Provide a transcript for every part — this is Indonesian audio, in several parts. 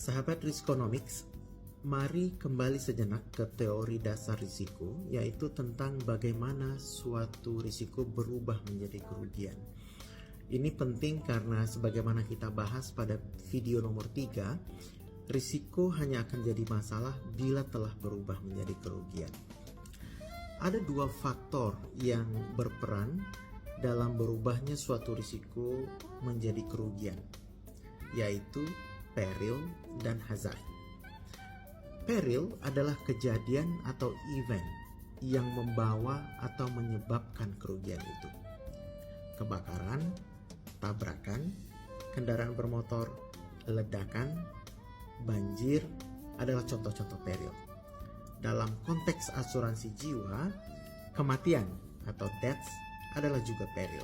Sahabat Riskonomics, mari kembali sejenak ke teori dasar risiko, yaitu tentang bagaimana suatu risiko berubah menjadi kerugian. Ini penting karena sebagaimana kita bahas pada video nomor 3, risiko hanya akan jadi masalah bila telah berubah menjadi kerugian. Ada dua faktor yang berperan dalam berubahnya suatu risiko menjadi kerugian, yaitu peril dan hazard. Peril adalah kejadian atau event yang membawa atau menyebabkan kerugian itu. Kebakaran, tabrakan, kendaraan bermotor, ledakan, banjir adalah contoh-contoh peril. Dalam konteks asuransi jiwa, kematian atau deaths adalah juga peril.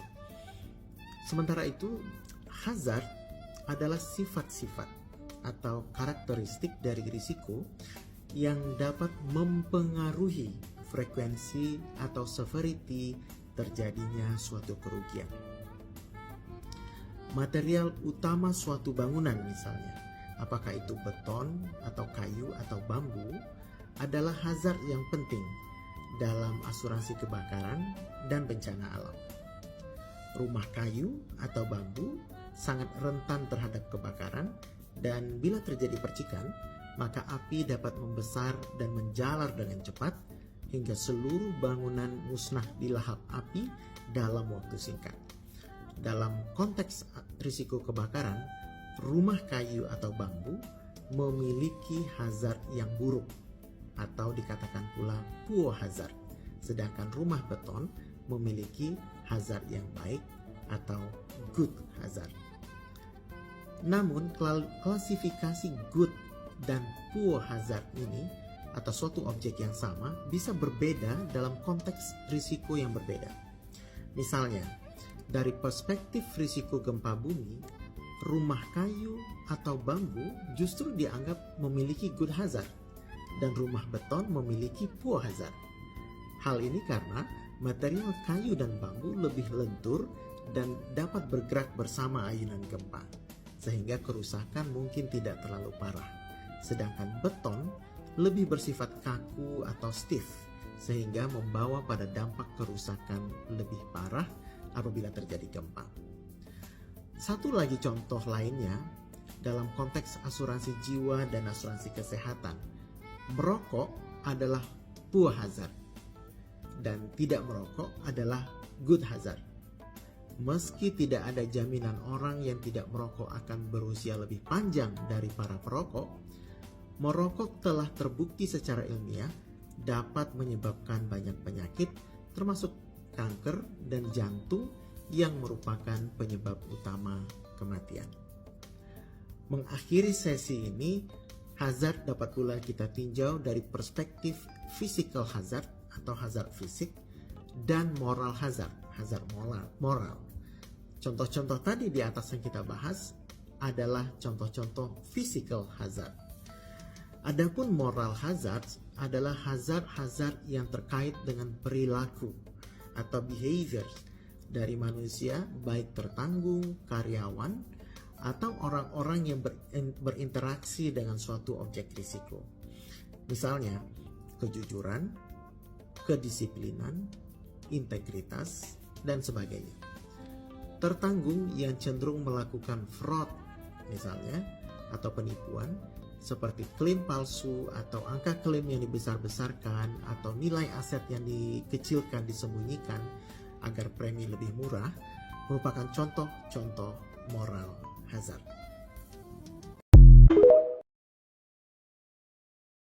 Sementara itu, hazard adalah sifat-sifat atau karakteristik dari risiko yang dapat mempengaruhi frekuensi atau severity terjadinya suatu kerugian. Material utama suatu bangunan misalnya, apakah itu beton atau kayu atau bambu, adalah hazard yang penting dalam asuransi kebakaran dan bencana alam. Rumah kayu atau bambu sangat rentan terhadap kebakaran, dan bila terjadi percikan, maka api dapat membesar dan menjalar dengan cepat hingga seluruh bangunan musnah di lahap api dalam waktu singkat. Dalam konteks risiko kebakaran, rumah kayu atau bambu memiliki hazard yang buruk atau dikatakan pula poor hazard, sedangkan rumah beton memiliki hazard yang baik atau good hazard. Namun klasifikasi good dan poor hazard ini atau suatu objek yang sama bisa berbeda dalam konteks risiko yang berbeda. Misalnya, dari perspektif risiko gempa bumi, rumah kayu atau bambu justru dianggap memiliki good hazard dan rumah beton memiliki poor hazard. Hal ini karena material kayu dan bambu lebih lentur dan dapat bergerak bersama ayunan gempa, sehingga kerusakan mungkin tidak terlalu parah. Sedangkan beton lebih bersifat kaku atau stiff, sehingga membawa pada dampak kerusakan lebih parah apabila terjadi gempa. Satu lagi contoh lainnya, dalam konteks asuransi jiwa dan asuransi kesehatan, merokok adalah poor hazard, dan tidak merokok adalah good hazard. Meski tidak ada jaminan orang yang tidak merokok akan berusia lebih panjang dari para perokok, merokok telah terbukti secara ilmiah dapat menyebabkan banyak penyakit termasuk kanker dan jantung yang merupakan penyebab utama kematian. Mengakhiri sesi ini, hazard dapat pula kita tinjau dari perspektif physical hazard atau hazard fisik dan moral hazard, hazard moral. Contoh-contoh tadi di atas yang kita bahas adalah contoh-contoh physical hazard. Adapun moral hazard adalah hazard-hazard yang terkait dengan perilaku atau behavior dari manusia, baik tertanggung, karyawan, atau orang-orang yang berinteraksi dengan suatu objek risiko. Misalnya, kejujuran, kedisiplinan, integritas, dan sebagainya. Tertanggung yang cenderung melakukan fraud misalnya atau penipuan seperti klaim palsu atau angka klaim yang dibesar-besarkan atau nilai aset yang dikecilkan disembunyikan agar premi lebih murah merupakan contoh-contoh moral hazard.